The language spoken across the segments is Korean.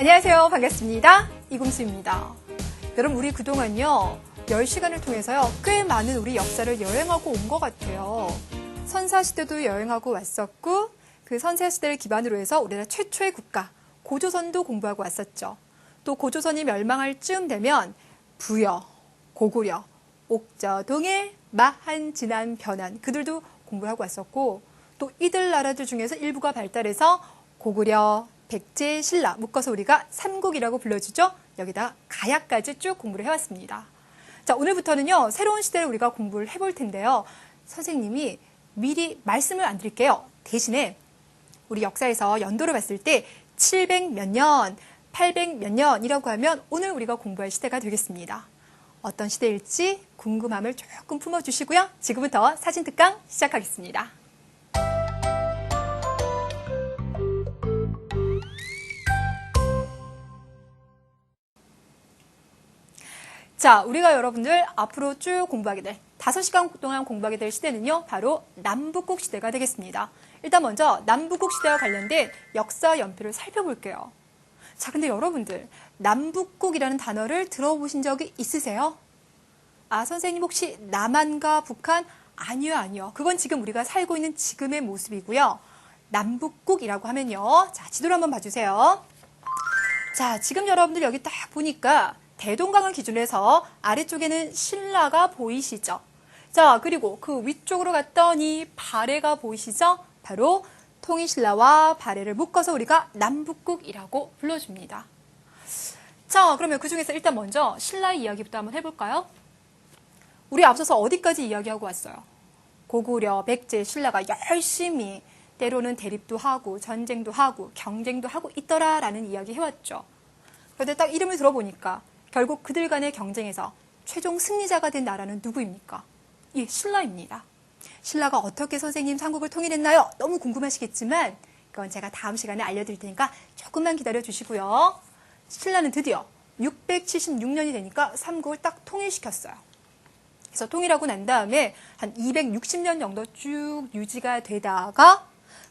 안녕하세요. 반갑습니다. 이금수입니다. 여러분, 우리 그동안요, 10시간을 통해서요, 꽤 많은 우리 역사를 여행하고 온 것 같아요. 선사시대도 여행하고 왔었고, 그 선사시대를 기반으로 해서 우리나라 최초의 국가, 고조선도 공부하고 왔었죠. 또 고조선이 멸망할 즈음 되면 부여, 고구려, 옥저, 동해, 마한, 진안, 변한 그들도 공부하고 왔었고, 또 이들 나라들 중에서 일부가 발달해서 고구려, 백제, 신라 묶어서 우리가 삼국이라고 불러주죠. 여기다 가야까지 쭉 공부를 해왔습니다. 자, 오늘부터는요, 새로운 시대를 우리가 공부를 해볼 텐데요. 선생님이 미리 말씀을 안 드릴게요. 대신에 우리 역사에서 연도를 봤을 때 700 몇 년, 800 몇 년이라고 하면 오늘 우리가 공부할 시대가 되겠습니다. 어떤 시대일지 궁금함을 조금 품어주시고요. 지금부터 사진 특강 시작하겠습니다. 자, 우리가 여러분들 앞으로 쭉 공부하게 될 5시간 동안 공부하게 될 시대는요, 바로 남북국 시대가 되겠습니다. 일단 먼저 남북국 시대와 관련된 역사 연표를 살펴볼게요. 자, 근데 여러분들 남북국이라는 단어를 들어보신 적이 있으세요? 아, 선생님 혹시 남한과 북한? 아니요. 그건 지금 우리가 살고 있는 지금의 모습이고요. 남북국이라고 하면요. 자, 지도를 한번 봐주세요. 자, 지금 여러분들 여기 딱 보니까 대동강을 기준으로 해서 아래쪽에는 신라가 보이시죠? 자, 그리고 그 위쪽으로 갔던 이 발해가 보이시죠? 바로 통일신라와 발해를 묶어서 우리가 남북국이라고 불러줍니다. 자, 그러면 그 중에서 일단 먼저 신라의 이야기부터 한번 해볼까요? 우리 앞서서 어디까지 이야기하고 왔어요? 고구려, 백제, 신라가 열심히 때로는 대립도 하고 전쟁도 하고 경쟁도 하고 있더라라는 이야기 해왔죠. 그런데 딱 이름을 들어보니까 결국 그들 간의 경쟁에서 최종 승리자가 된 나라는 누구입니까? 예, 신라입니다. 신라가 어떻게 선생님 삼국을 통일했나요? 너무 궁금하시겠지만 그건 제가 다음 시간에 알려드릴 테니까 조금만 기다려 주시고요. 신라는 드디어 676년이 되니까 삼국을 딱 통일시켰어요. 그래서 통일하고 난 다음에 한 260년 정도 쭉 유지가 되다가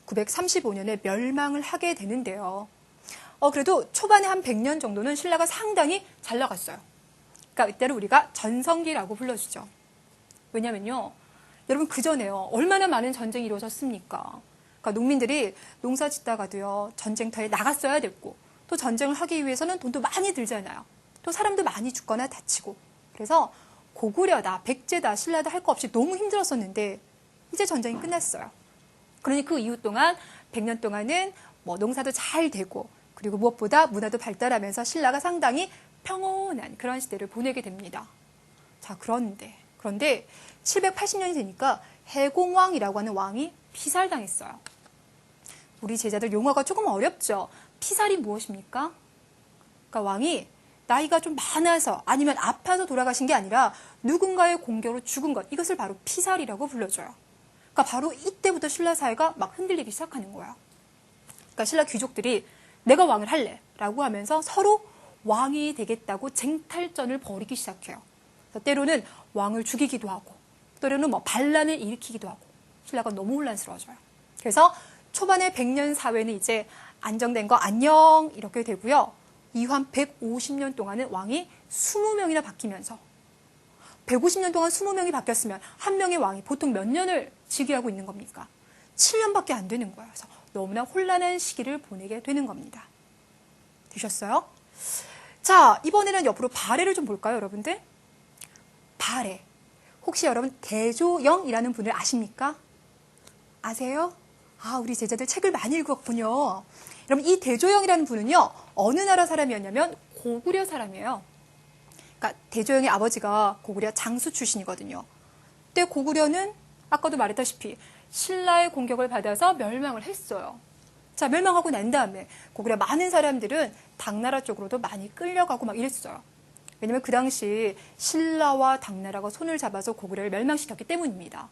935년에 멸망을 하게 되는데요. 그래도 초반에 한 100년 정도는 신라가 상당히 잘 나갔어요. 그러니까 이때를 우리가 전성기라고 불러주죠. 왜냐면요, 여러분 그전에요, 얼마나 많은 전쟁이 이루어졌습니까? 그러니까 농민들이 농사 짓다가도요, 전쟁터에 나갔어야 됐고, 또 전쟁을 하기 위해서는 돈도 많이 들잖아요. 또 사람도 많이 죽거나 다치고. 그래서 고구려다, 백제다, 신라다 할 거 없이 너무 힘들었었는데 이제 전쟁이 끝났어요. 그러니 그 이후 동안 100년 동안은 뭐 농사도 잘 되고, 그리고 무엇보다 문화도 발달하면서 신라가 상당히 평온한 그런 시대를 보내게 됩니다. 자, 그런데 780년이 되니까 해공왕이라고 하는 왕이 피살당했어요. 우리 제자들 용어가 조금 어렵죠? 피살이 무엇입니까? 그러니까 왕이 나이가 좀 많아서 아니면 아파서 돌아가신 게 아니라 누군가의 공격으로 죽은 것, 이것을 바로 피살이라고 불러줘요. 그러니까 바로 이때부터 신라 사회가 막 흔들리기 시작하는 거예요. 그러니까 신라 귀족들이 내가 왕을 할래 라고 하면서 서로 왕이 되겠다고 쟁탈전을 벌이기 시작해요. 때로는 왕을 죽이기도 하고, 때로는 뭐 반란을 일으키기도 하고, 신라가 너무 혼란스러워져요. 그래서 초반에 100년 사회는 이제 안정된 거 안녕 이렇게 되고요. 이후 한 150년 동안은 왕이 20명이나 바뀌면서 150년 동안 20명이 바뀌었으면 한 명의 왕이 보통 몇 년을 즉위하고 있는 겁니까? 7년밖에 안 되는 거예요. 그래서 너무나 혼란한 시기를 보내게 되는 겁니다. 되셨어요? 자, 이번에는 옆으로 발해를 좀 볼까요, 여러분들? 발해. 혹시 여러분 대조영이라는 분을 아십니까? 아세요? 아, 우리 제자들 책을 많이 읽었군요. 여러분, 이 대조영이라는 분은요, 어느 나라 사람이었냐면 고구려 사람이에요. 그러니까 대조영의 아버지가 고구려 장수 출신이거든요. 그때 고구려는 아까도 말했다시피 신라의 공격을 받아서 멸망을 했어요. 자, 멸망하고 난 다음에 고구려 많은 사람들은 당나라 쪽으로도 많이 끌려가고 막 이랬어요. 왜냐면 그 당시 신라와 당나라가 손을 잡아서 고구려를 멸망시켰기 때문입니다.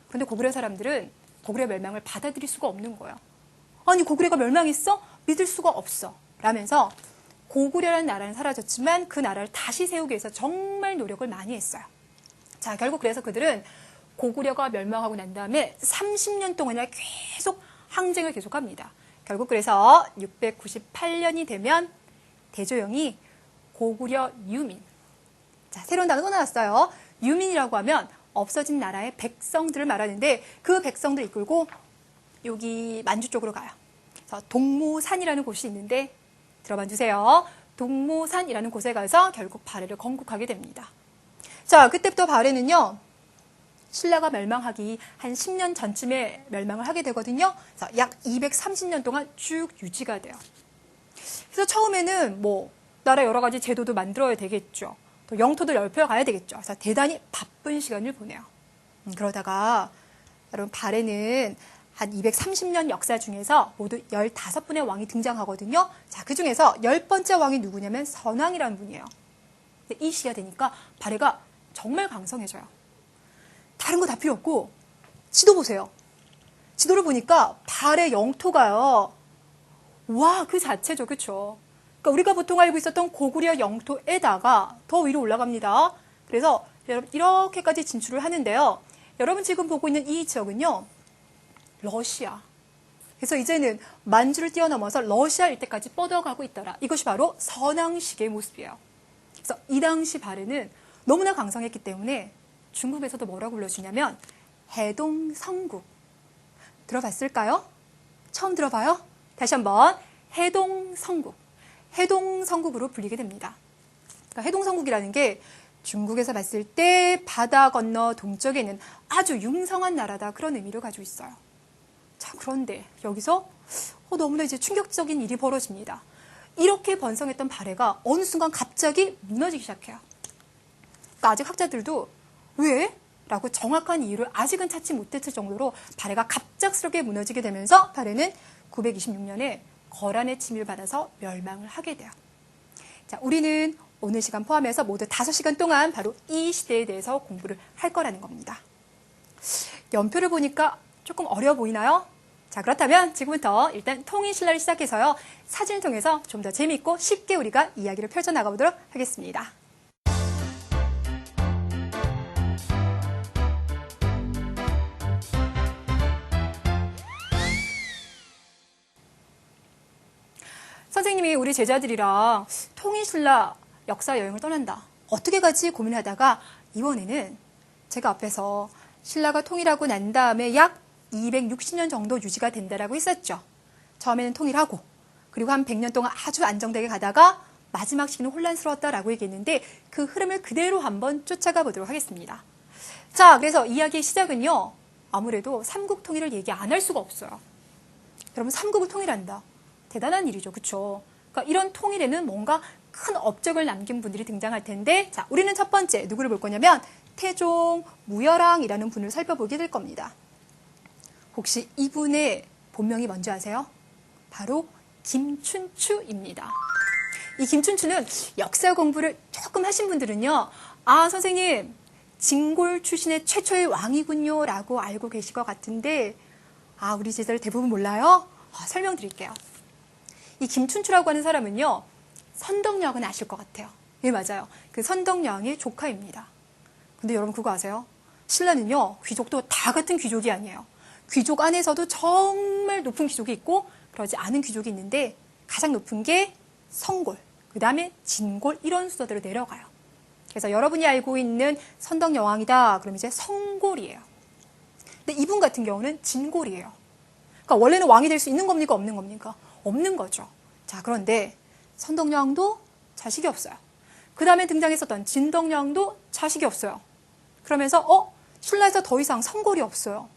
그런데 고구려 사람들은 고구려 멸망을 받아들일 수가 없는 거예요. 아니, 고구려가 멸망했어? 믿을 수가 없어. 라면서 고구려라는 나라는 사라졌지만 그 나라를 다시 세우기 위해서 정말 노력을 많이 했어요. 자, 결국 그래서 그들은 고구려가 멸망하고 난 다음에 30년 동안이나 계속 항쟁을 계속합니다. 결국 그래서 698년이 되면 대조영이 고구려 유민. 자, 새로운 단어 또 나왔어요. 유민이라고 하면 없어진 나라의 백성들을 말하는데 그 백성들 이끌고 여기 만주 쪽으로 가요. 그래서 동모산이라는 곳이 있는데 들어봐 주세요. 동모산이라는 곳에 가서 결국 발해를 건국하게 됩니다. 자, 그때부터 발해는요. 신라가 멸망하기 한 10년 전쯤에 멸망을 하게 되거든요. 그래서 약 230년 동안 쭉 유지가 돼요. 그래서 처음에는 뭐 나라 여러 가지 제도도 만들어야 되겠죠. 또 영토도 넓혀 가야 되겠죠. 그래서 대단히 바쁜 시간을 보내요. 그러다가 여러분 발해는 한 230년 역사 중에서 모두 15분의 왕이 등장하거든요. 자, 그 중에서 10번째 왕이 누구냐면 선왕이라는 분이에요. 이 시기가 되니까 발해가 정말 강성해져요. 다른 거 다 필요 없고 지도 보세요. 지도를 보니까 발해 영토가요. 와, 그 자체죠. 그렇죠? 그러니까 우리가 보통 알고 있었던 고구려 영토에다가 더 위로 올라갑니다. 그래서 여러분 이렇게까지 진출을 하는데요. 여러분 지금 보고 있는 이 지역은요. 러시아. 그래서 이제는 만주를 뛰어넘어서 러시아 일대까지 뻗어가고 있더라. 이것이 바로 선왕시계의 모습이에요. 그래서 이 당시 발해는 너무나 강성했기 때문에 중국에서도 뭐라고 불러주냐면 해동성국. 들어봤을까요? 처음 들어봐요? 다시 한번 해동성국. 해동성국으로 불리게 됩니다. 그러니까 해동성국이라는 게 중국에서 봤을 때 바다 건너 동쪽에 있는 아주 융성한 나라다 그런 의미를 가지고 있어요. 자, 그런데 여기서 너무나 이제 충격적인 일이 벌어집니다. 이렇게 번성했던 발해가 어느 순간 갑자기 무너지기 시작해요. 그러니까 아직 학자들도 왜? 라고 정확한 이유를 아직은 찾지 못했을 정도로 발해가 갑작스럽게 무너지게 되면서 발해는 926년에 거란의 침입을 받아서 멸망을 하게 돼요. 자, 우리는 오늘 시간 포함해서 모두 5시간 동안 바로 이 시대에 대해서 공부를 할 거라는 겁니다. 연표를 보니까 조금 어려워 보이나요? 자, 그렇다면 지금부터 일단 통일신라를 시작해서요. 사진을 통해서 좀 더 재미있고 쉽게 우리가 이야기를 펼쳐나가보도록 하겠습니다. 선생님이 우리 제자들이랑 통일신라 역사 여행을 떠난다. 어떻게 가지 고민하다가 이번에는 제가 앞에서 신라가 통일하고 난 다음에 약 260년 정도 유지가 된다라고 했었죠. 처음에는 통일하고 그리고 한 100년 동안 아주 안정되게 가다가 마지막 시기는 혼란스러웠다라고 얘기했는데 그 흐름을 그대로 한번 쫓아가 보도록 하겠습니다. 자, 그래서 이야기의 시작은요. 아무래도 삼국 통일을 얘기 안 할 수가 없어요. 여러분 삼국을 통일한다. 대단한 일이죠. 그렇죠? 그러니까 이런 통일에는 뭔가 큰 업적을 남긴 분들이 등장할 텐데 자, 우리는 첫 번째 누구를 볼 거냐면 태종 무열왕이라는 분을 살펴보게 될 겁니다. 혹시 이분의 본명이 뭔지 아세요? 바로 김춘추입니다. 이 김춘추는 역사 공부를 조금 하신 분들은요. 아, 선생님 진골 출신의 최초의 왕이군요 라고 알고 계실 것 같은데 아, 우리 제자들 대부분 몰라요? 설명드릴게요. 이 김춘추라고 하는 사람은요. 선덕여왕은 아실 것 같아요. 예, 맞아요. 그 선덕여왕의 조카입니다. 근데 여러분 그거 아세요? 신라는요. 귀족도 다 같은 귀족이 아니에요. 귀족 안에서도 정말 높은 귀족이 있고 그러지 않은 귀족이 있는데 가장 높은 게 성골, 그 다음에 진골 이런 순서대로 내려가요. 그래서 여러분이 알고 있는 선덕여왕이다. 그럼 이제 성골이에요. 근데 이분 같은 경우는 진골이에요. 그러니까 원래는 왕이 될 수 있는 겁니까? 없는 겁니까? 없는 거죠. 자, 그런데 선덕여왕도 자식이 없어요. 그 다음에 등장했었던 진덕여왕도 자식이 없어요. 그러면서 신라에서 더 이상 성골이 없어요.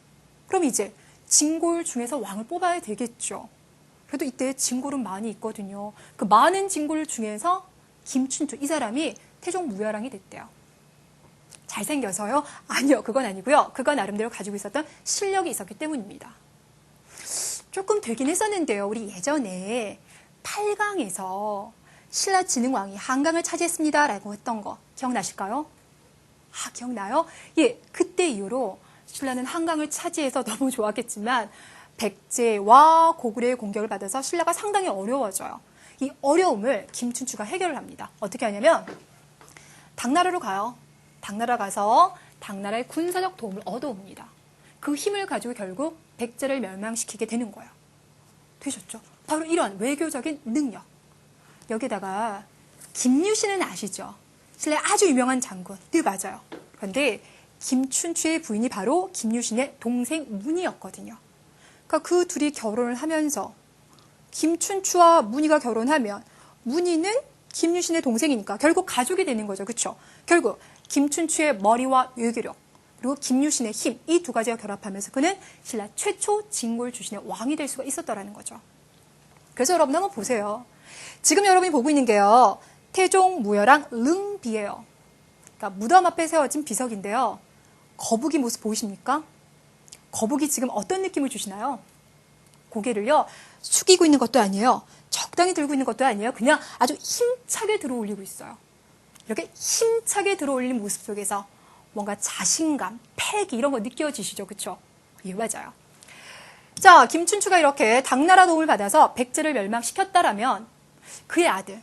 그럼 이제 진골 중에서 왕을 뽑아야 되겠죠. 그래도 이때 진골은 많이 있거든요. 그 많은 진골 중에서 김춘추 이 사람이 태종 무열왕이 됐대요. 잘생겨서요? 아니요, 그건 아니고요. 그가 나름대로 가지고 있었던 실력이 있었기 때문입니다. 조금 되긴 했었는데요. 우리 예전에 8강에서 신라진흥왕이 한강을 차지했습니다 라고 했던 거 기억나실까요? 아, 기억나요? 예, 그때 이후로 신라는 한강을 차지해서 너무 좋았겠지만 백제와 고구려의 공격을 받아서 신라가 상당히 어려워져요. 이 어려움을 김춘추가 해결을 합니다. 어떻게 하냐면 당나라로 가요. 당나라 가서 당나라의 군사적 도움을 얻어옵니다. 그 힘을 가지고 결국 백제를 멸망시키게 되는 거예요. 되셨죠? 바로 이러한 외교적인 능력. 여기다가 김유신은 아시죠? 신라의 아주 유명한 장군. 네, 맞아요. 그런데 김춘추의 부인이 바로 김유신의 동생 문이였거든요. 그러니까 그 둘이 결혼을 하면서 김춘추와 문이가 결혼하면 문이는 김유신의 동생이니까 결국 가족이 되는 거죠. 그렇죠? 결국 김춘추의 머리와 외교력 그리고 김유신의 힘, 이 두 가지가 결합하면서 그는 신라 최초 진골 출신의 왕이 될 수가 있었다라는 거죠. 그래서 여러분 한번 보세요. 지금 여러분이 보고 있는 게요. 태종 무열왕 릉비예요. 그러니까 무덤 앞에 세워진 비석인데요. 거북이 모습 보이십니까? 거북이 지금 어떤 느낌을 주시나요? 고개를요. 숙이고 있는 것도 아니에요. 적당히 들고 있는 것도 아니에요. 그냥 아주 힘차게 들어 올리고 있어요. 이렇게 힘차게 들어 올린 모습 속에서 뭔가 자신감, 패기 이런 거 느껴지시죠? 그렇죠? 예, 맞아요. 자, 김춘추가 이렇게 당나라 도움을 받아서 백제를 멸망시켰다라면 그의 아들,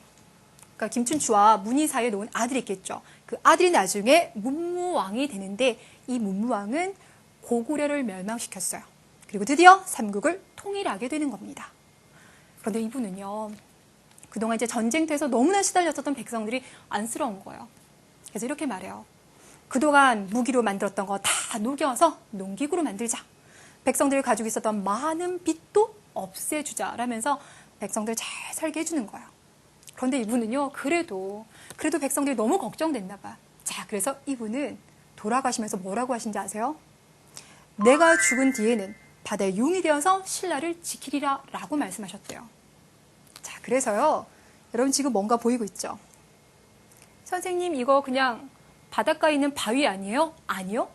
그러니까 김춘추와 문희 사이에 놓은 아들이 있겠죠. 그 아들이 나중에 문무왕이 되는데 이 문무왕은 고구려를 멸망시켰어요. 그리고 드디어 삼국을 통일하게 되는 겁니다. 그런데 이분은요, 그동안 이제 전쟁터에서 너무나 시달렸었던 백성들이 안쓰러운 거예요. 그래서 이렇게 말해요. 그동안 무기로 만들었던 거 다 녹여서 농기구로 만들자. 백성들이 가지고 있었던 많은 빚도 없애주자라면서 백성들 잘 살게 해주는 거예요. 그런데 이분은요, 그래도 백성들이 너무 걱정됐나 봐. 자, 그래서 이분은 돌아가시면서 뭐라고 하신지 아세요? 내가 죽은 뒤에는 바다의 용이 되어서 신라를 지키리라 라고 말씀하셨대요. 자, 그래서요, 여러분 지금 뭔가 보이고 있죠? 선생님, 이거 그냥 바닷가에 있는 바위 아니에요? 아니요.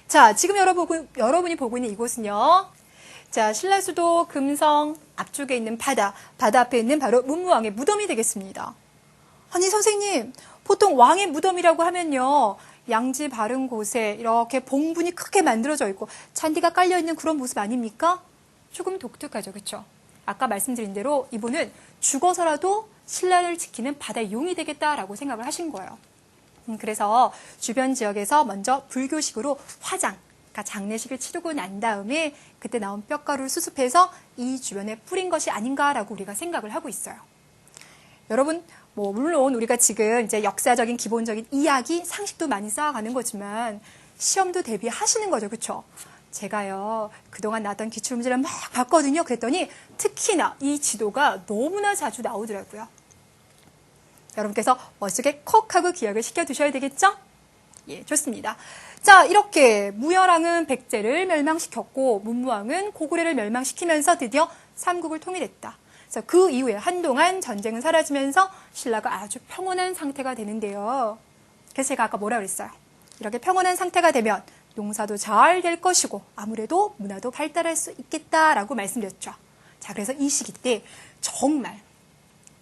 자, 지금 여러분이 보고 있는 이곳은요. 자, 신라 수도 금성 앞쪽에 있는 바다 앞에 있는 바로 문무왕의 무덤이 되겠습니다. 아니, 선생님, 보통 왕의 무덤이라고 하면요. 양지 바른 곳에 이렇게 봉분이 크게 만들어져 있고 잔디가 깔려있는 그런 모습 아닙니까? 조금 독특하죠. 그렇죠? 아까 말씀드린 대로 이분은 죽어서라도 신라를 지키는 바다의 용이 되겠다라고 생각을 하신 거예요. 그래서 주변 지역에서 먼저 불교식으로 화장, 그러니까 장례식을 치르고 난 다음에 그때 나온 뼈가루를 수습해서 이 주변에 뿌린 것이 아닌가라고 우리가 생각을 하고 있어요. 여러분, 물론 우리가 지금 이제 역사적인 기본적인 이야기, 상식도 많이 쌓아가는 거지만 시험도 대비하시는 거죠. 그렇죠? 제가요, 그동안 나왔던 기출문제를 막 봤거든요. 그랬더니 특히나 이 지도가 너무나 자주 나오더라고요. 여러분께서 머릿속에 콕 하고 기억을 시켜두셔야 되겠죠? 예, 좋습니다. 자, 이렇게 무열왕은 백제를 멸망시켰고 문무왕은 고구려를 멸망시키면서 드디어 삼국을 통일했다. 그래서 그 이후에 한동안 전쟁은 사라지면서 신라가 아주 평온한 상태가 되는데요. 그래서 제가 아까 뭐라 그랬어요? 이렇게 평온한 상태가 되면 농사도 잘 될 것이고 아무래도 문화도 발달할 수 있겠다라고 말씀드렸죠. 자, 그래서 이 시기 때 정말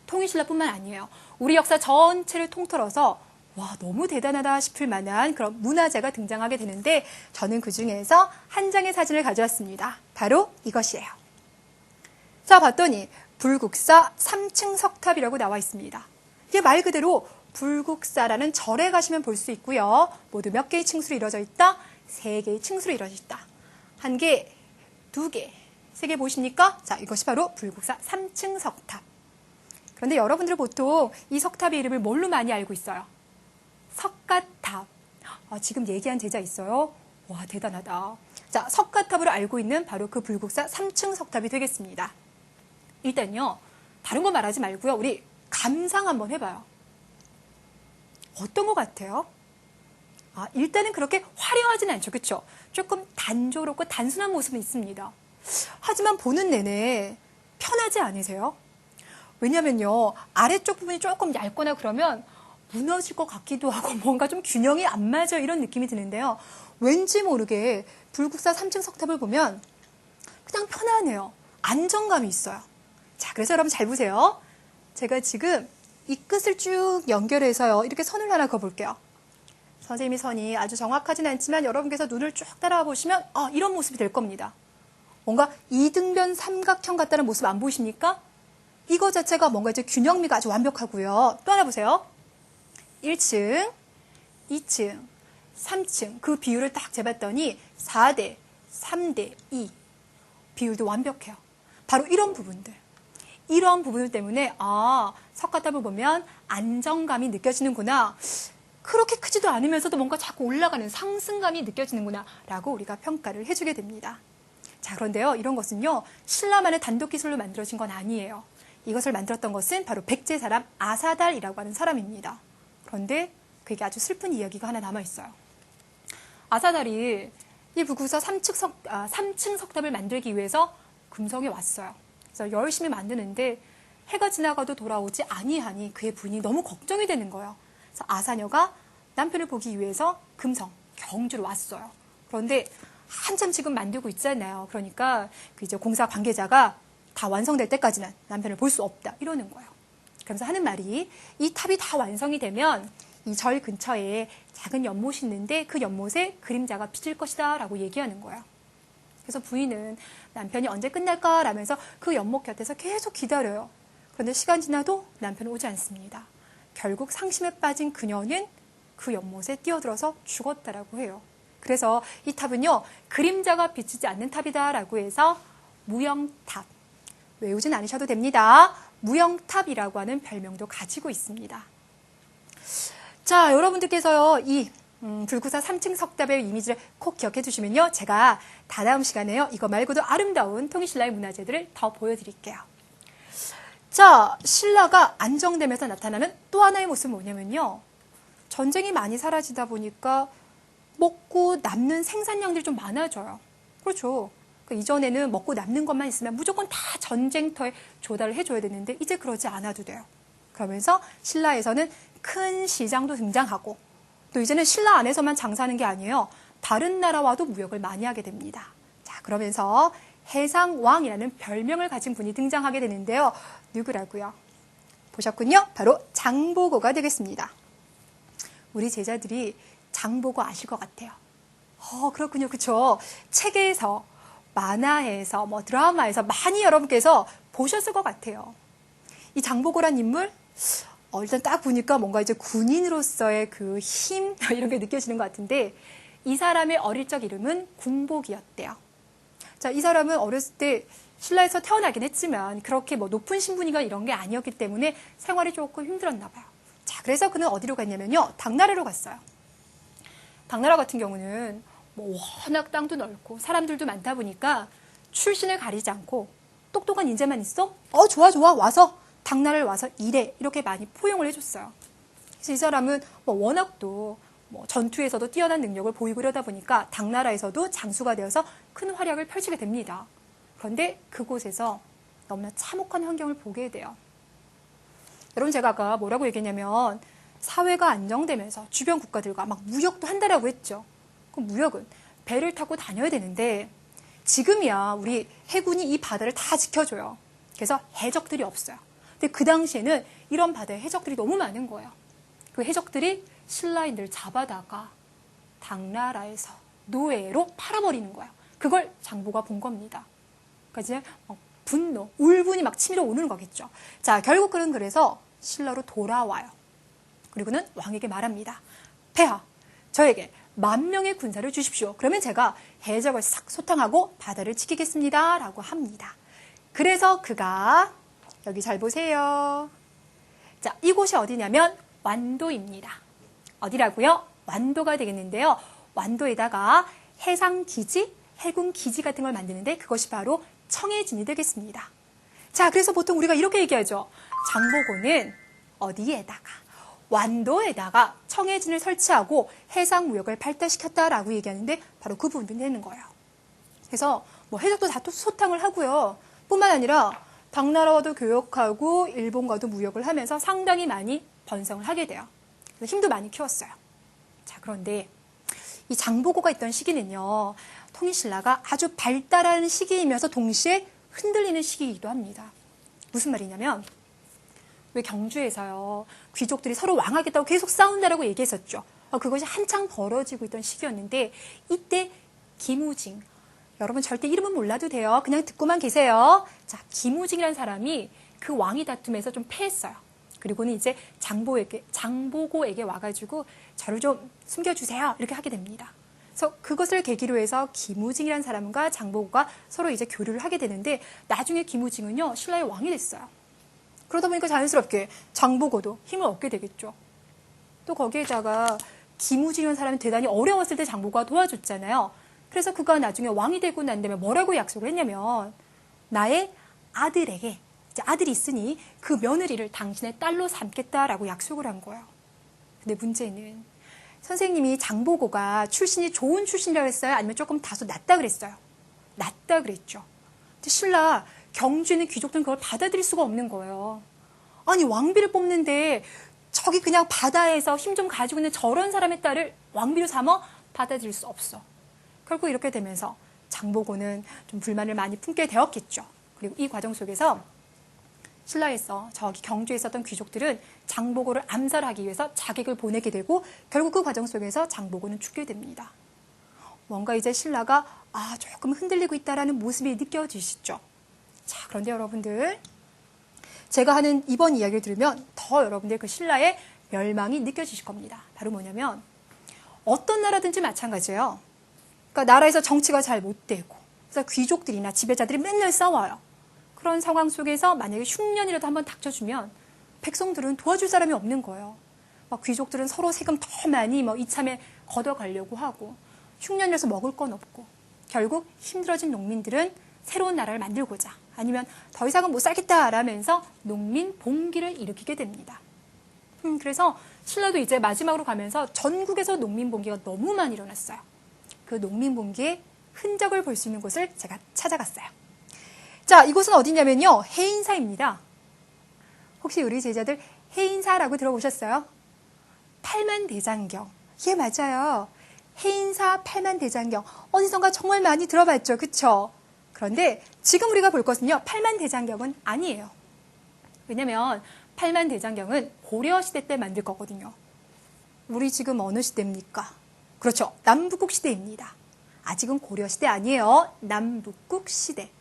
통일신라뿐만 아니에요. 우리 역사 전체를 통틀어서 와, 너무 대단하다 싶을 만한 그런 문화재가 등장하게 되는데 저는 그 중에서 한 장의 사진을 가져왔습니다. 바로 이것이에요. 자, 봤더니 불국사 3층 석탑이라고 나와 있습니다. 이게 말 그대로 불국사라는 절에 가시면 볼 수 있고요. 모두 몇 개의 층수로 이루어져 있다? 3개의 층수로 이루어져 있다. 1개, 2개, 3개 보십니까? 자, 이것이 바로 불국사 3층 석탑. 그런데 여러분들은 보통 이 석탑의 이름을 뭘로 많이 알고 있어요? 석가탑. 지금 얘기한 제자 있어요? 와, 대단하다. 자, 석가탑으로 알고 있는 바로 그 불국사 3층 석탑이 되겠습니다. 일단요, 다른 거 말하지 말고요. 우리 감상 한번 해봐요. 어떤 것 같아요? 일단은 그렇게 화려하진 않죠. 그렇죠? 조금 단조롭고 단순한 모습은 있습니다. 하지만 보는 내내 편하지 않으세요? 왜냐면요, 아래쪽 부분이 조금 얇거나 그러면 무너질 것 같기도 하고 뭔가 좀 균형이 안 맞아 이런 느낌이 드는데요. 왠지 모르게 불국사 3층 석탑을 보면 그냥 편안해요. 안정감이 있어요. 자, 그래서 여러분 잘 보세요. 제가 지금 이 끝을 쭉 연결해서요. 이렇게 선을 하나 그어볼게요. 선생님이 선이 아주 정확하진 않지만 여러분께서 눈을 쭉 따라와 보시면 이런 모습이 될 겁니다. 뭔가 이등변 삼각형 같다는 모습 안 보이십니까? 이거 자체가 뭔가 이제 균형미가 아주 완벽하고요. 또 하나 보세요. 1층, 2층, 3층 그 비율을 딱 재봤더니 4대, 3대, 2 비율도 완벽해요. 바로 이런 부분들. 이런 부분 때문에 석가탑을 보면 안정감이 느껴지는구나. 그렇게 크지도 않으면서도 뭔가 자꾸 올라가는 상승감이 느껴지는구나 라고 우리가 평가를 해주게 됩니다. 자, 그런데요, 이런 것은요, 신라만의 단독 기술로 만들어진 건 아니에요. 이것을 만들었던 것은 바로 백제 사람 아사달이라고 하는 사람입니다. 그런데 그게 아주 슬픈 이야기가 하나 남아있어요. 아사달이 이 불구사 3층 석탑을 만들기 위해서 금성에 왔어요. 그래서 열심히 만드는데 해가 지나가도 돌아오지 아니하니 그의 부인이 너무 걱정이 되는 거예요. 그래서 아사녀가 남편을 보기 위해서 금성, 경주로 왔어요. 그런데 한참 지금 만들고 있잖아요. 그러니까 그 이제 공사 관계자가 다 완성될 때까지는 남편을 볼 수 없다 이러는 거예요. 그러면서 하는 말이 이 탑이 다 완성이 되면 이 절 근처에 작은 연못이 있는데 그 연못에 그림자가 비칠 것이다 라고 얘기하는 거예요. 그래서 부인은 남편이 언제 끝날까 라면서 그 연못 곁에서 계속 기다려요. 그런데 시간 지나도 남편은 오지 않습니다. 결국 상심에 빠진 그녀는 그 연못에 뛰어들어서 죽었다라고 해요. 그래서 이 탑은요, 그림자가 비치지 않는 탑이다라고 해서 무영탑, 외우진 않으셔도 됩니다. 무영탑이라고 하는 별명도 가지고 있습니다. 자, 여러분들께서요, 이 불구사 3층 석탑의 이미지를 꼭 기억해 주시면요, 제가 다다음 시간에요, 이거 말고도 아름다운 통일신라의 문화재들을 더 보여드릴게요. 자, 신라가 안정되면서 나타나는 또 하나의 모습은 뭐냐면요, 전쟁이 많이 사라지다 보니까 먹고 남는 생산량들이 좀 많아져요. 그렇죠. 이전에는 먹고 남는 것만 있으면 무조건 다 전쟁터에 조달을 해줘야 되는데 이제 그러지 않아도 돼요. 그러면서 신라에서는 큰 시장도 등장하고 또 이제는 신라 안에서만 장사하는 게 아니에요. 다른 나라와도 무역을 많이 하게 됩니다. 자, 그러면서 해상왕이라는 별명을 가진 분이 등장하게 되는데요. 누구라고요? 보셨군요. 바로 장보고가 되겠습니다. 우리 제자들이 장보고 아실 것 같아요. 그렇군요. 그렇죠. 책에서, 만화에서, 드라마에서 많이 여러분께서 보셨을 것 같아요. 이 장보고란 인물, 일단 딱 보니까 뭔가 이제 군인으로서의 그 힘, 이런 게 느껴지는 것 같은데, 이 사람의 어릴 적 이름은 궁복이었대요. 자, 이 사람은 어렸을 때 신라에서 태어나긴 했지만, 그렇게 높은 신분이가 이런 게 아니었기 때문에 생활이 조금 힘들었나 봐요. 자, 그래서 그는 어디로 갔냐면요, 당나라로 갔어요. 당나라 같은 경우는 워낙 땅도 넓고 사람들도 많다 보니까 출신을 가리지 않고 똑똑한 인재만 있어? 좋아 와서 당나라를 와서 일해 이렇게 많이 포용을 해줬어요. 그래서 이 사람은 워낙 또 전투에서도 뛰어난 능력을 보이고 이러다 보니까 당나라에서도 장수가 되어서 큰 활약을 펼치게 됩니다. 그런데 그곳에서 너무나 참혹한 환경을 보게 돼요. 여러분, 제가 아까 뭐라고 얘기했냐면 사회가 안정되면서 주변 국가들과 막 무역도 한다라고 했죠. 그럼 무역은 배를 타고 다녀야 되는데 지금이야 우리 해군이 이 바다를 다 지켜줘요. 그래서 해적들이 없어요. 근데 그 당시에는 이런 바다에 해적들이 너무 많은 거예요. 그 해적들이 신라인들을 잡아다가 당나라에서 노예로 팔아버리는 거예요. 그걸 장보가 본 겁니다. 그러니까 이제 분노, 울분이 막 치밀어 오는 거겠죠. 자, 결국 그는 그래서 신라로 돌아와요. 그리고는 왕에게 말합니다. 폐하, 저에게 10,000명의 군사를 주십시오. 그러면 제가 해적을 싹 소탕하고 바다를 지키겠습니다. 라고 합니다. 그래서 그가 여기 잘 보세요. 자, 이곳이 어디냐면 완도입니다. 어디라고요? 완도가 되겠는데요. 완도에다가 해상기지, 해군기지 같은 걸 만드는데 그것이 바로 청해진이 되겠습니다. 자, 그래서 보통 우리가 이렇게 얘기하죠. 장보고는 어디에다가? 완도에다가 청해진을 설치하고 해상무역을 발달시켰다라고 얘기하는데 바로 그 부분이 되는 거예요. 그래서 해적도 다 소탕을 하고요. 뿐만 아니라 당나라와도 교역하고 일본과도 무역을 하면서 상당히 많이 번성을 하게 돼요. 그래서 힘도 많이 키웠어요. 자, 그런데 이 장보고가 있던 시기는요. 통일신라가 아주 발달하는 시기이면서 동시에 흔들리는 시기이기도 합니다. 무슨 말이냐면 왜 경주에서요. 귀족들이 서로 왕하겠다고 계속 싸운다라고 얘기했었죠. 그것이 한창 벌어지고 있던 시기였는데 이때 김우징, 여러분 절대 이름은 몰라도 돼요. 그냥 듣고만 계세요. 자, 김우징이라는 사람이 그 왕위 다툼에서 좀 패했어요. 그리고는 이제 장보고에게 와가지고 저를 좀 숨겨주세요. 이렇게 하게 됩니다. 그래서 그것을 계기로 해서 김우징이라는 사람과 장보고가 서로 이제 교류를 하게 되는데 나중에 김우징은요 신라의 왕이 됐어요. 그러다 보니까 자연스럽게 장보고도 힘을 얻게 되겠죠. 또 거기에다가 김우진이라는 사람이 대단히 어려웠을 때 장보고가 도와줬잖아요. 그래서 그가 나중에 왕이 되고 난 다음에 뭐라고 약속을 했냐면 나의 아들에게 이제 아들이 있으니 그 며느리를 당신의 딸로 삼겠다라고 약속을 한 거예요. 근데 문제는 선생님이 장보고가 출신이 좋은 출신이라고 했어요? 아니면 조금 다소 낮다 그랬어요? 낮다 그랬죠. 근데 신라 경주에 있는 귀족들은 그걸 받아들일 수가 없는 거예요. 아니 왕비를 뽑는데 저기 그냥 바다에서 힘 좀 가지고 있는 저런 사람의 딸을 왕비로 삼아 받아들일 수 없어. 결국 이렇게 되면서 장보고는 좀 불만을 많이 품게 되었겠죠. 그리고 이 과정 속에서 신라에서 저기 경주에 있었던 귀족들은 장보고를 암살하기 위해서 자객을 보내게 되고 결국 그 과정 속에서 장보고는 죽게 됩니다. 뭔가 이제 신라가 조금 흔들리고 있다라는 모습이 느껴지시죠. 자, 그런데 여러분들 제가 하는 이번 이야기를 들으면 더 여러분들 그 신라의 멸망이 느껴지실 겁니다. 바로 뭐냐면 어떤 나라든지 마찬가지예요. 그러니까 나라에서 정치가 잘 못 되고 그래서 귀족들이나 지배자들이 맨날 싸워요. 그런 상황 속에서 만약에 흉년이라도 한번 닥쳐주면 백성들은 도와줄 사람이 없는 거예요. 막 귀족들은 서로 세금 더 많이 이참에 걷어가려고 하고 흉년이라서 먹을 건 없고 결국 힘들어진 농민들은 새로운 나라를 만들고자 아니면 더 이상은 못 살겠다라면서 농민 봉기를 일으키게 됩니다. 그래서 신라도 이제 마지막으로 가면서 전국에서 농민 봉기가 너무 많이 일어났어요. 그 농민 봉기의 흔적을 볼 수 있는 곳을 제가 찾아갔어요. 자, 이곳은 어디냐면요. 해인사입니다. 혹시 우리 제자들 해인사라고 들어보셨어요? 팔만대장경. 예, 맞아요. 해인사 팔만대장경. 어디선가 정말 많이 들어봤죠. 그쵸? 그런데 지금 우리가 볼 것은요. 팔만대장경은 아니에요. 왜냐면 팔만대장경은 고려시대 때 만들 거거든요. 우리 지금 어느 시대입니까? 그렇죠. 남북국 시대입니다. 아직은 고려시대 아니에요. 남북국 시대.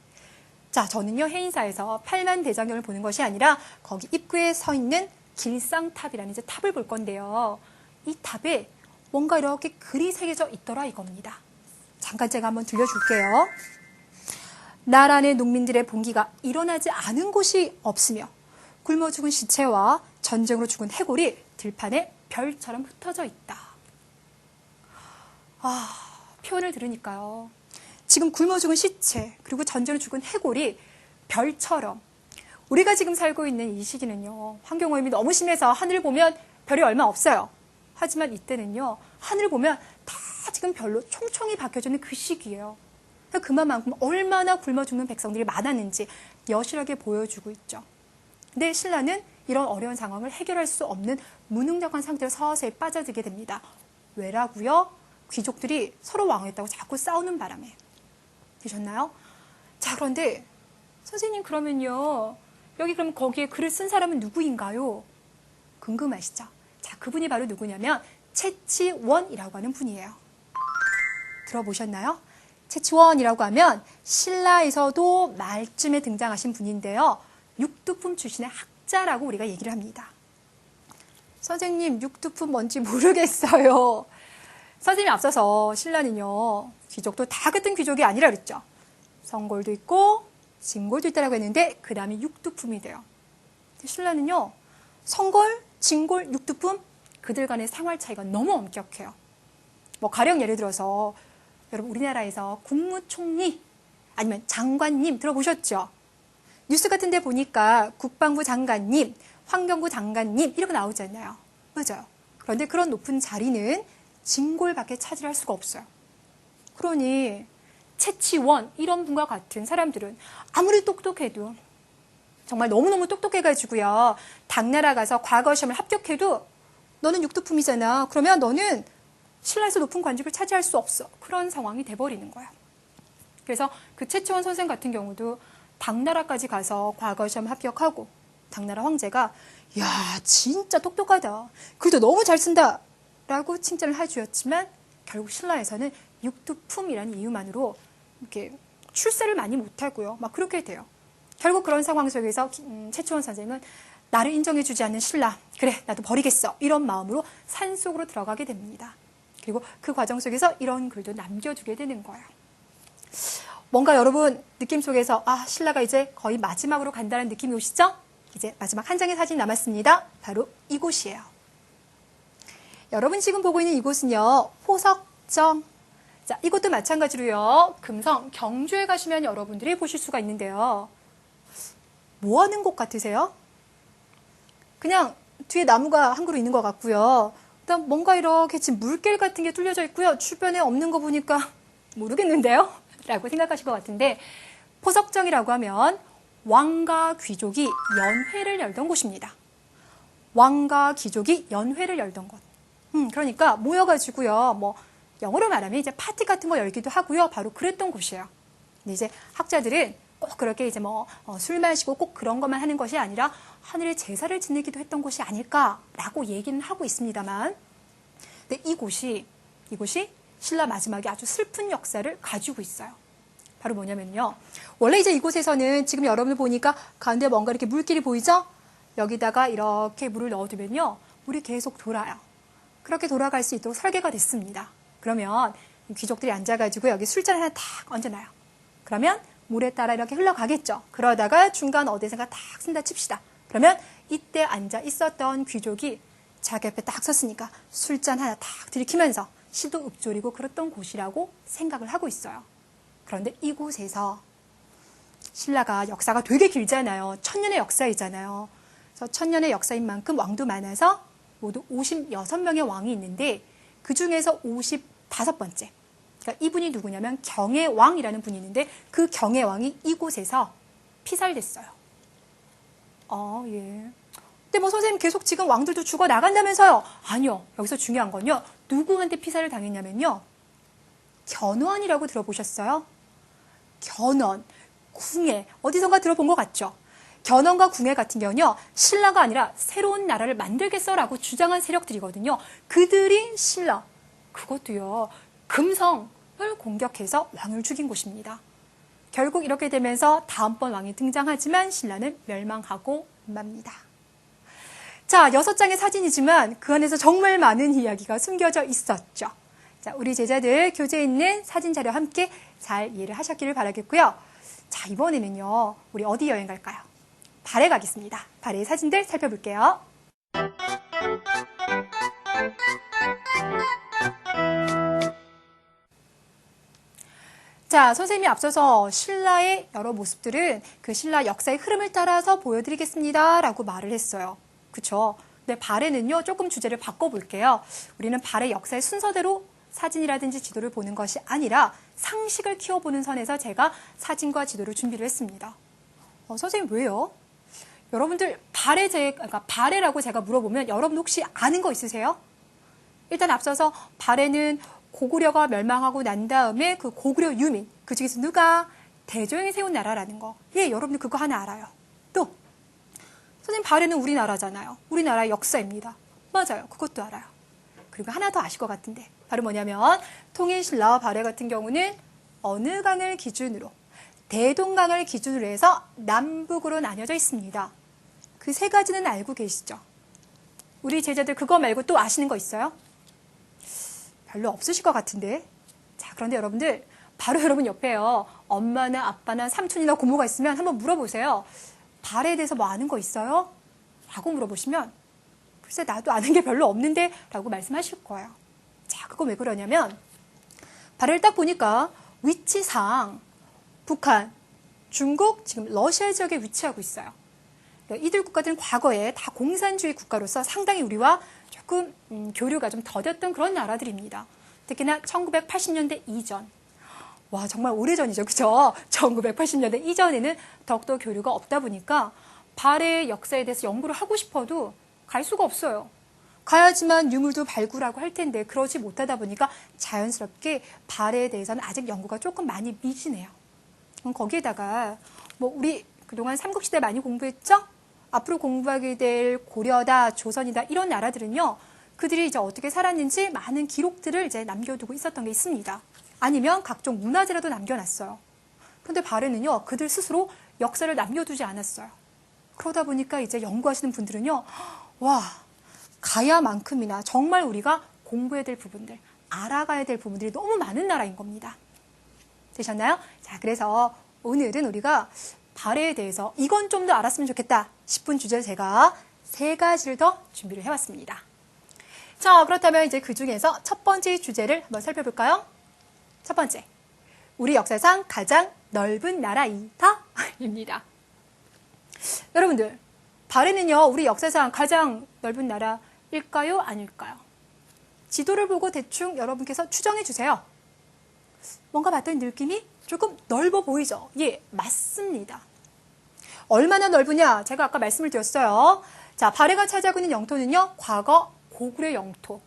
자, 저는요. 해인사에서 팔만대장경을 보는 것이 아니라 거기 입구에 서 있는 길상탑이라는 이제 탑을 볼 건데요. 이 탑에 뭔가 이렇게 글이 새겨져 있더라 이겁니다. 잠깐 제가 한번 들려줄게요. 나란의 농민들의 봉기가 일어나지 않은 곳이 없으며 굶어 죽은 시체와 전쟁으로 죽은 해골이 들판에 별처럼 흩어져 있다. 표현을 들으니까요. 지금 굶어 죽은 시체 그리고 전쟁으로 죽은 해골이 별처럼 우리가 지금 살고 있는 이 시기는요. 환경오염이 너무 심해서 하늘 보면 별이 얼마 없어요. 하지만 이때는요. 하늘 보면 다 지금 별로 총총이 박혀지는 그 시기예요. 그만큼 얼마나 굶어 죽는 백성들이 많았는지 여실하게 보여주고 있죠. 근데 신라는 이런 어려운 상황을 해결할 수 없는 무능력한 상태로 서서히 빠져들게 됩니다. 왜라고요? 귀족들이 서로 왕했다고 자꾸 싸우는 바람에. 되셨나요? 자, 그런데 선생님 그러면요. 여기 그럼 거기에 글을 쓴 사람은 누구인가요? 궁금하시죠? 자, 그분이 바로 누구냐면 채치원이라고 하는 분이에요. 들어보셨나요? 채치원이라고 하면 신라에서도 말쯤에 등장하신 분인데요. 육두품 출신의 학자라고 우리가 얘기를 합니다. 선생님, 육두품 뭔지 모르겠어요. 선생님이 앞서서 신라는요. 귀족도 다 같은 귀족이 아니라 그랬죠. 성골도 있고 진골도 있다라고 했는데 그 다음에 육두품이 돼요. 신라는요. 성골, 진골, 육두품 그들 간의 생활 차이가 너무 엄격해요. 가령 예를 들어서 여러분 우리나라에서 국무총리 아니면 장관님 들어보셨죠? 뉴스 같은 데 보니까 국방부 장관님, 환경부 장관님 이렇게 나오잖아요. 맞아요. 그런데 그런 높은 자리는 진골밖에 차지할 수가 없어요. 그러니 채치원 이런 분과 같은 사람들은 아무리 똑똑해도 정말 너무너무 똑똑해가지고요. 당나라 가서 과거 시험을 합격해도 너는 육두품이잖아. 그러면 너는 신라에서 높은 관직을 차지할 수 없어. 그런 상황이 돼버리는 거야. 그래서 그 채치원 선생 같은 경우도 당나라까지 가서 과거 시험 합격하고 당나라 황제가 야 진짜 똑똑하다. 글도 너무 잘 쓴다. 라고 칭찬을 해주었지만 결국 신라에서는 육두품이라는 이유만으로 이렇게 출세를 많이 못하고요. 막 그렇게 돼요. 결국 그런 상황 속에서 채치원 선생은 나를 인정해주지 않는 신라. 그래 나도 버리겠어. 이런 마음으로 산속으로 들어가게 됩니다. 그리고 그 과정 속에서 이런 글도 남겨두게 되는 거예요. 뭔가 여러분 느낌 속에서 신라가 이제 거의 마지막으로 간다는 느낌이 오시죠? 이제 마지막 한 장의 사진이 남았습니다. 바로 이곳이에요. 여러분 지금 보고 있는 이곳은요, 포석정. 자, 이것도 마찬가지로요, 금성, 경주에 가시면 여러분들이 보실 수가 있는데요. 뭐 하는 곳 같으세요? 그냥 뒤에 나무가 한 그루 있는 것 같고요. 일단 뭔가 이렇게 지금 물길 같은 게 뚫려져 있고요. 주변에 없는 거 보니까 모르겠는데요? 라고 생각하실 것 같은데, 포석정이라고 하면 왕과 귀족이 연회를 열던 곳입니다. 왕과 귀족이 연회를 열던 곳. 그러니까 모여가지고요, 뭐 영어로 말하면 이제 파티 같은 거 열기도 하고요. 바로 그랬던 곳이에요. 근데 이제 학자들은 꼭 그렇게 이제 뭐 술 마시고 꼭 그런 것만 하는 것이 아니라 하늘에 제사를 지내기도 했던 곳이 아닐까라고 얘기는 하고 있습니다만, 근데 이곳이 신라 마지막에 아주 슬픈 역사를 가지고 있어요. 바로 뭐냐면요, 원래 이제 이곳에서는 지금 여러분들 보니까 가운데 뭔가 이렇게 물길이 보이죠? 여기다가 이렇게 물을 넣어두면요, 물이 계속 돌아요. 그렇게 돌아갈 수 있도록 설계가 됐습니다. 그러면 귀족들이 앉아가지고 여기 술잔 하나 탁 얹어놔요. 그러면 물에 따라 이렇게 흘러가겠죠. 그러다가 중간 어디선가 탁 쓴다 칩시다. 그러면 이때 앉아 있었던 귀족이 자기 옆에 딱 섰으니까 술잔 하나 탁 들이키면서 시도 읊조리고 그랬던 곳이라고 생각을 하고 있어요. 그런데 이곳에서 신라가 역사가 되게 길잖아요. 1000년의 역사이잖아요. 그래서 1000년의 역사인 만큼 왕도 많아서 모두 56명의 왕이 있는데 그 중에서 55번째. 그러니까 이분이 누구냐면 경혜왕이라는 분이 있는데 그 경혜왕이 이곳에서 피살됐어요. 예. 근데 뭐 선생님 계속 지금 왕들도 죽어 나간다면서요? 아니요. 여기서 중요한 건요, 누구한테 피살을 당했냐면요, 견훤이라고 들어보셨어요? 견훤, 궁예, 어디선가 들어본 것 같죠? 견훤과 궁예 같은 경우는요, 신라가 아니라 새로운 나라를 만들겠어라고 주장한 세력들이거든요. 그들이 신라, 그것도요, 금성을 공격해서 왕을 죽인 곳입니다. 결국 이렇게 되면서 다음번 왕이 등장하지만 신라는 멸망하고 맙니다. 자, 6장의 사진이지만 그 안에서 정말 많은 이야기가 숨겨져 있었죠. 자, 우리 제자들 교재에 있는 사진 자료와 함께 잘 이해를 하셨기를 바라겠고요. 자, 이번에는요, 우리 어디 여행 갈까요? 발에 가겠습니다. 발의 사진들 살펴볼게요. 자, 선생님이 앞서서 신라의 여러 모습들은 그 신라 역사의 흐름을 따라서 보여드리겠습니다 라고 말을 했어요. 그쵸? 근데 발에는요, 조금 주제를 바꿔볼게요. 우리는 발의 역사의 순서대로 사진이라든지 지도를 보는 것이 아니라 상식을 키워보는 선에서 제가 사진과 지도를 준비를 했습니다. 선생님 왜요? 여러분들 그러니까 발해라고 제가 물어보면 여러분 혹시 아는 거 있으세요? 일단 앞서서 발해는 고구려가 멸망하고 난 다음에 그 고구려 유민, 그 중에서 누가 대조영이 세운 나라라는 거. 예, 여러분들 그거 하나 알아요. 또 선생님 발해는 우리나라잖아요. 우리나라의 역사입니다. 맞아요. 그것도 알아요. 그리고 하나 더 아실 것 같은데 바로 뭐냐면 통일신라와 발해 같은 경우는 어느 강을 기준으로, 대동강을 기준으로 해서 남북으로 나뉘어져 있습니다. 그 세 가지는 알고 계시죠? 우리 제자들 그거 말고 또 아시는 거 있어요? 별로 없으실 것 같은데. 자, 그런데 여러분들 바로 여러분 옆에요, 엄마나 아빠나 삼촌이나 고모가 있으면 한번 물어보세요. 발해에 대해서 뭐 아는 거 있어요? 라고 물어보시면 글쎄 나도 아는 게 별로 없는데 라고 말씀하실 거예요. 자, 그거 왜 그러냐면 발해를 딱 보니까 위치상 북한, 중국, 지금 러시아 지역에 위치하고 있어요. 이들 국가들은 과거에 다 공산주의 국가로서 상당히 우리와 조금 교류가 좀 더뎠던 그런 나라들입니다. 특히나 1980년대 이전. 와, 정말 오래전이죠. 그죠? 1980년대 이전에는 더욱더 교류가 없다 보니까 발해의 역사에 대해서 연구를 하고 싶어도 갈 수가 없어요. 가야지만 유물도 발굴하고 할 텐데 그러지 못하다 보니까 자연스럽게 발해에 대해서는 아직 연구가 조금 많이 미진해요. 거기에다가 뭐 우리 그동안 삼국시대 많이 공부했죠? 앞으로 공부하게 될 고려다, 조선이다 이런 나라들은요, 그들이 이제 어떻게 살았는지 많은 기록들을 이제 남겨두고 있었던 게 있습니다. 아니면 각종 문화재라도 남겨놨어요. 그런데 발해는요, 그들 스스로 역사를 남겨두지 않았어요. 그러다 보니까 이제 연구하시는 분들은요, 와, 가야만큼이나 정말 우리가 공부해야 될 부분들, 알아가야 될 부분들이 너무 많은 나라인 겁니다. 되셨나요? 자, 그래서 오늘은 우리가 발해에 대해서 이건 좀 더 알았으면 좋겠다 10분 주제 제가 3가지를 더 준비를 해왔습니다. 자, 그렇다면 이제 그 중에서 첫 번째 주제를 한번 살펴볼까요? 첫 번째, 우리 역사상 가장 넓은 나라이다 입니다. 여러분들, 발해는요 우리 역사상 가장 넓은 나라일까요? 아닐까요? 지도를 보고 대충 여러분께서 추정해 주세요. 뭔가 봤더니 느낌이 조금 넓어 보이죠? 예, 맞습니다. 얼마나 넓으냐? 제가 아까 말씀을 드렸어요. 자, 발해가 차지하고 있는 영토는요, 과거 고구려 영토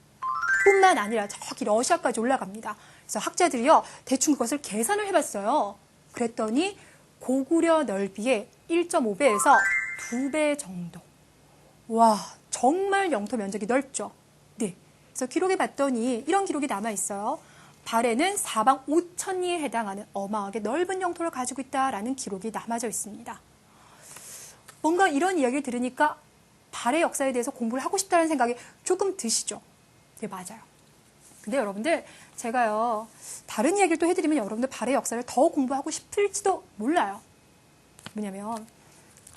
뿐만 아니라 저기 러시아까지 올라갑니다. 그래서 학자들이요, 대충 그것을 계산을 해봤어요. 그랬더니 고구려 넓이의 1.5배에서 2배 정도. 와, 정말 영토 면적이 넓죠? 네. 그래서 기록에 봤더니 이런 기록이 남아있어요. 발해는 사방 5,000리에 해당하는 어마하게 넓은 영토를 가지고 있다라는 기록이 남아져 있습니다. 뭔가 이런 이야기를 들으니까 발해 역사에 대해서 공부를 하고 싶다는 생각이 조금 드시죠? 네, 맞아요. 근데 여러분들, 제가요, 다른 이야기를 또 해드리면 여러분들 발해 역사를 더 공부하고 싶을지도 몰라요. 왜냐면,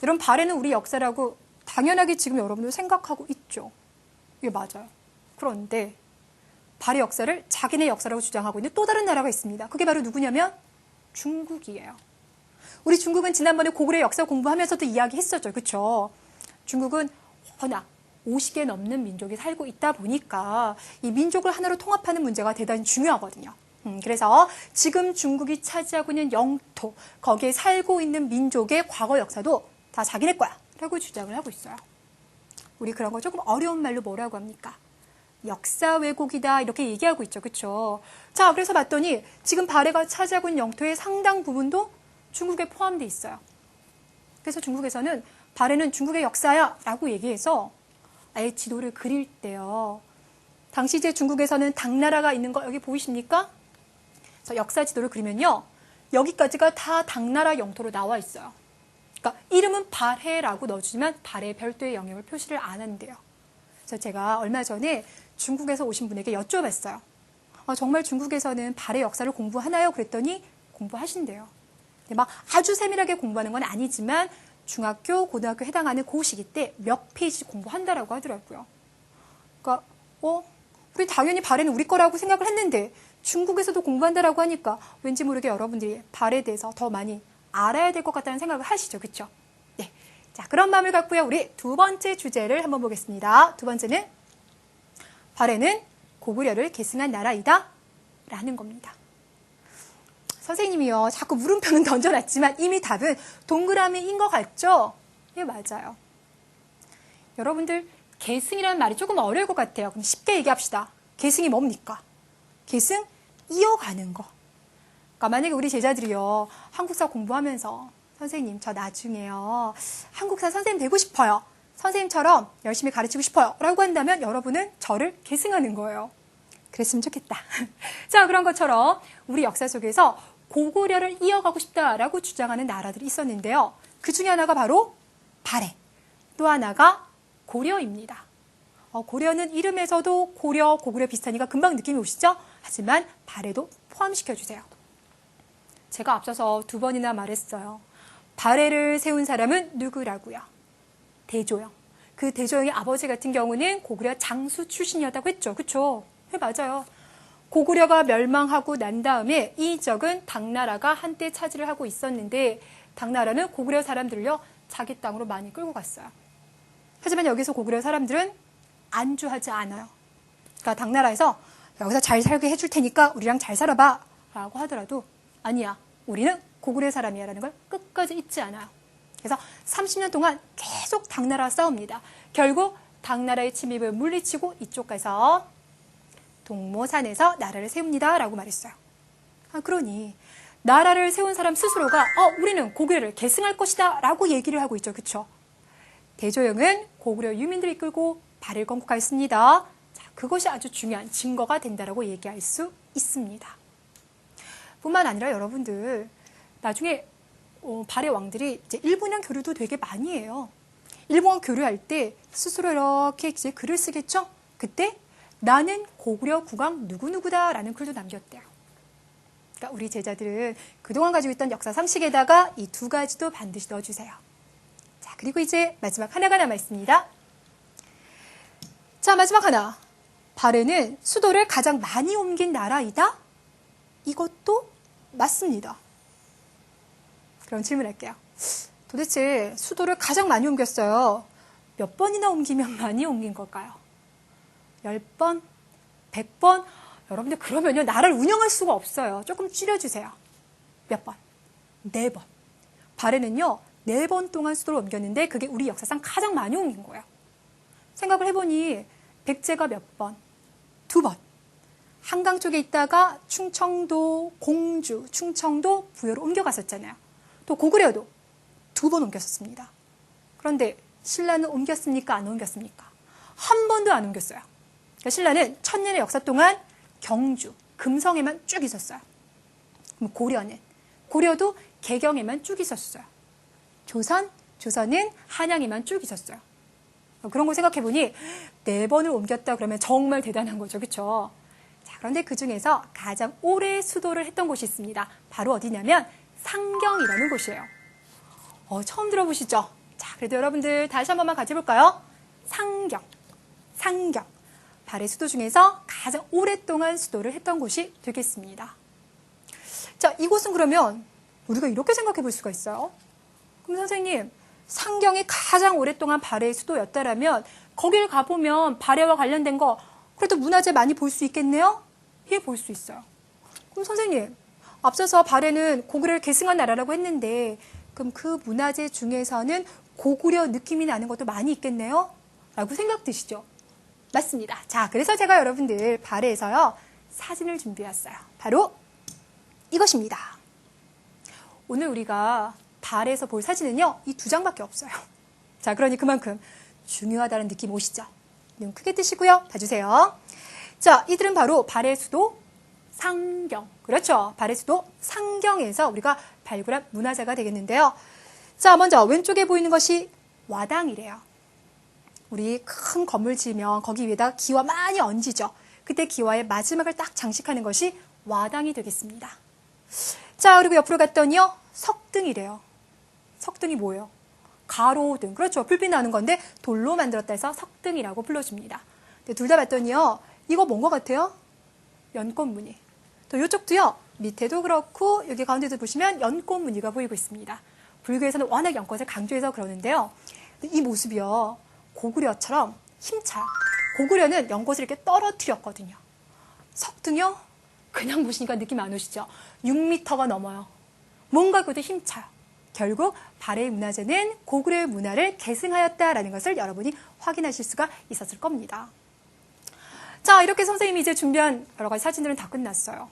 이런 발해는 우리 역사라고 당연하게 지금 여러분들 생각하고 있죠. 이게 맞아요. 그런데, 발해 역사를 자기네 역사라고 주장하고 있는 또 다른 나라가 있습니다. 그게 바로 누구냐면 중국이에요. 우리 중국은 지난번에 고구려 역사 공부하면서도 이야기했었죠. 그렇죠? 중국은 워낙 50개 넘는 민족이 살고 있다 보니까 이 민족을 하나로 통합하는 문제가 대단히 중요하거든요. 그래서 지금 중국이 차지하고 있는 영토, 거기에 살고 있는 민족의 과거 역사도 다 자기네 거야 라고 주장을 하고 있어요. 우리 그런 거 조금 어려운 말로 뭐라고 합니까? 역사 왜곡이다 이렇게 얘기하고 있죠. 그렇죠? 자, 그래서 봤더니 지금 발해가 차지하고 있는 영토의 상당 부분도 중국에 포함되어 있어요. 그래서 중국에서는 발해는 중국의 역사야 라고 얘기해서 아예 지도를 그릴 때요. 당시 이제 중국에서는 당나라가 있는 거 여기 보이십니까? 그래서 역사 지도를 그리면요. 여기까지가 다 당나라 영토로 나와 있어요. 그러니까 이름은 발해라고 넣어주지만 발해 별도의 영역을 표시를 안 한대요. 그래서 제가 얼마 전에 중국에서 오신 분에게 여쭤봤어요. 정말 중국에서는 발해 역사를 공부하나요? 그랬더니 공부하신대요. 막 아주 세밀하게 공부하는 건 아니지만 중학교, 고등학교 해당하는 그 시기 때 몇 페이지 공부한다라고 하더라고요. 그러니까 우리 당연히 발해는 우리 거라고 생각을 했는데 중국에서도 공부한다라고 하니까 왠지 모르게 여러분들이 발해에 대해서 더 많이 알아야 될 것 같다는 생각을 하시죠. 그렇죠? 네. 자, 그런 마음을 갖고요. 우리 두 번째 주제를 한번 보겠습니다. 두 번째는 발해는 고구려를 계승한 나라이다 라는 겁니다. 선생님이요, 자꾸 물음표는 던져놨지만 이미 답은 동그라미인 것 같죠? 예, 맞아요. 여러분들, 계승이라는 말이 조금 어려울 것 같아요. 그럼 쉽게 얘기합시다. 계승이 뭡니까? 계승, 이어가는 거. 그러니까 만약에 우리 제자들이요, 한국사 공부하면서 선생님, 저 나중에요, 한국사 선생님 되고 싶어요. 선생님처럼 열심히 가르치고 싶어요. 라고 한다면 여러분은 저를 계승하는 거예요. 그랬으면 좋겠다. 자, 그런 것처럼 우리 역사 속에서 고구려를 이어가고 싶다라고 주장하는 나라들이 있었는데요. 그 중에 하나가 바로 발해, 또 하나가 고려입니다. 고려는 이름에서도 고구려 비슷하니까 금방 느낌이 오시죠? 하지만 발해도 포함시켜주세요. 제가 앞서서 2번이나 말했어요. 발해를 세운 사람은 누구라고요? 대조영. 그 대조영의 아버지 같은 경우는 고구려 장수 출신이었다고 했죠. 그렇죠? 네, 맞아요. 고구려가 멸망하고 난 다음에 이 지역은 당나라가 한때 차지를 하고 있었는데 당나라는 고구려 사람들을요, 자기 땅으로 많이 끌고 갔어요. 하지만 여기서 고구려 사람들은 안주하지 않아요. 그러니까 당나라에서 여기서 잘 살게 해줄 테니까 우리랑 잘 살아봐 라고 하더라도 아니야, 우리는 고구려 사람이야 라는 걸 끝까지 잊지 않아요. 그래서 30년 동안 계속 당나라와 싸웁니다. 결국 당나라의 침입을 물리치고 이쪽 가서 동모산에서 나라를 세웁니다 라고 말했어요. 그러니 나라를 세운 사람 스스로가 우리는 고구려를 계승할 것이다 라고 얘기를 하고 있죠. 그렇죠? 대조영은 고구려 유민들을 이끌고 발해를 건국하였습니다. 자, 그것이 아주 중요한 증거가 된다라고 얘기할 수 있습니다. 뿐만 아니라 여러분들, 나중에 발해 왕들이 이제 일본형 교류도 되게 많이 해요. 일본어 교류할 때 스스로 이렇게 이제 글을 쓰겠죠? 그때 나는 고구려 국왕 누구누구다 라는 글도 남겼대요. 그러니까 우리 제자들은 그동안 가지고 있던 역사 상식에다가 이 2가지도 반드시 넣어주세요. 자, 그리고 이제 마지막 하나가 남아있습니다. 자, 마지막 하나. 발해는 수도를 가장 많이 옮긴 나라이다? 이것도 맞습니다. 그럼 질문할게요. 도대체 수도를 가장 많이 옮겼어요. 몇 번이나 옮기면 많이 옮긴 걸까요? 10번? 100번? 여러분들 그러면요 나라를 운영할 수가 없어요. 조금 줄여주세요. 몇 번? 4번. 발해는요 4번 동안 수도를 옮겼는데 그게 우리 역사상 가장 많이 옮긴 거예요. 생각을 해보니 백제가 몇 번? 2번. 한강 쪽에 있다가 충청도, 공주, 충청도, 부여로 옮겨갔었잖아요. 또 고구려도 2번 옮겼었습니다. 그런데 신라는 옮겼습니까? 안 옮겼습니까? 한 번도 안 옮겼어요. 그러니까 신라는 1000년의 역사 동안 경주, 금성에만 쭉 있었어요. 그럼 고려도 개경에만 쭉 있었어요. 조선은 한양에만 쭉 있었어요. 그런 거 생각해보니 4번을 옮겼다 그러면 정말 대단한 거죠. 그렇죠? 자, 그런데 그중에서 가장 오래 수도를 했던 곳이 있습니다. 바로 어디냐면 상경이라는 곳이에요. 처음 들어보시죠? 자, 그래도 여러분들 다시 한 번만 같이 볼까요? 상경. 발해 수도 중에서 가장 오랫동안 수도를 했던 곳이 되겠습니다. 자, 이곳은 그러면 우리가 이렇게 생각해 볼 수가 있어요. 그럼 선생님, 상경이 가장 오랫동안 발해의 수도였다라면 거길 가보면 발해와 관련된 거 그래도 문화재 많이 볼 수 있겠네요? 예, 볼 수 있어요. 그럼 선생님, 앞서서 발해는 고구려를 계승한 나라라고 했는데 그럼 그 문화재 중에서는 고구려 느낌이 나는 것도 많이 있겠네요? 라고 생각 드시죠? 맞습니다. 자, 그래서 제가 여러분들 발해에서요 사진을 준비했어요. 바로 이것입니다. 오늘 우리가 발해에서 볼 사진은요 이 2장밖에 없어요. 자, 그러니 그만큼 중요하다는 느낌 오시죠? 눈 크게 뜨시고요. 봐주세요. 자, 이들은 바로 발해 수도 상경. 그렇죠. 발해 수도 상경에서 우리가 발굴한 문화재가 되겠는데요. 자, 먼저 왼쪽에 보이는 것이 와당이래요. 우리 큰 건물 지으면 거기 위에다 기와 많이 얹이죠. 그때 기와의 마지막을 딱 장식하는 것이 와당이 되겠습니다. 자, 그리고 옆으로 갔더니요. 석등이래요. 석등이 뭐예요? 가로등. 그렇죠. 불빛 나는 건데 돌로 만들었다 해서 석등이라고 불러줍니다. 둘 다 봤더니요. 이거 뭔 것 같아요? 연꽃무늬. 또 이쪽도요. 밑에도 그렇고 여기 가운데도 보시면 연꽃무늬가 보이고 있습니다. 불교에서는 워낙 연꽃을 강조해서 그러는데요. 이 모습이요. 고구려처럼 힘차요. 고구려는 연꽃을 이렇게 떨어뜨렸거든요. 석등이요. 그냥 보시니까 느낌 안 오시죠? 6m가 넘어요. 뭔가 그것도 힘차요. 결국 발해의 문화재는 고구려의 문화를 계승하였다라는 것을 여러분이 확인하실 수가 있었을 겁니다. 자, 이렇게 선생님이 이제 준비한 여러 가지 사진들은 다 끝났어요.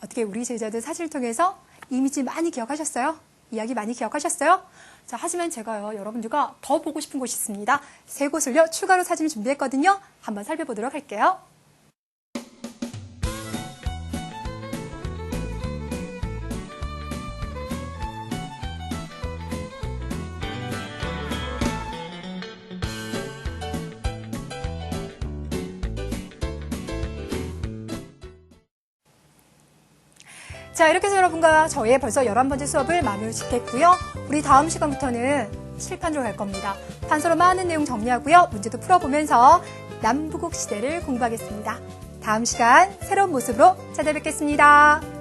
어떻게 우리 제자들 사진을 통해서 이미지 많이 기억하셨어요? 이야기 많이 기억하셨어요? 자, 하지만 제가요, 여러분들과 더 보고 싶은 곳이 있습니다. 3곳을요, 추가로 사진을 준비했거든요. 한번 살펴보도록 할게요. 자, 이렇게 해서 여러분과 저의 벌써 11번째 수업을 마무리 짓겠고요. 우리 다음 시간부터는 칠판으로 갈 겁니다. 판서로 많은 내용 정리하고요. 문제도 풀어보면서 남부국 시대를 공부하겠습니다. 다음 시간 새로운 모습으로 찾아뵙겠습니다.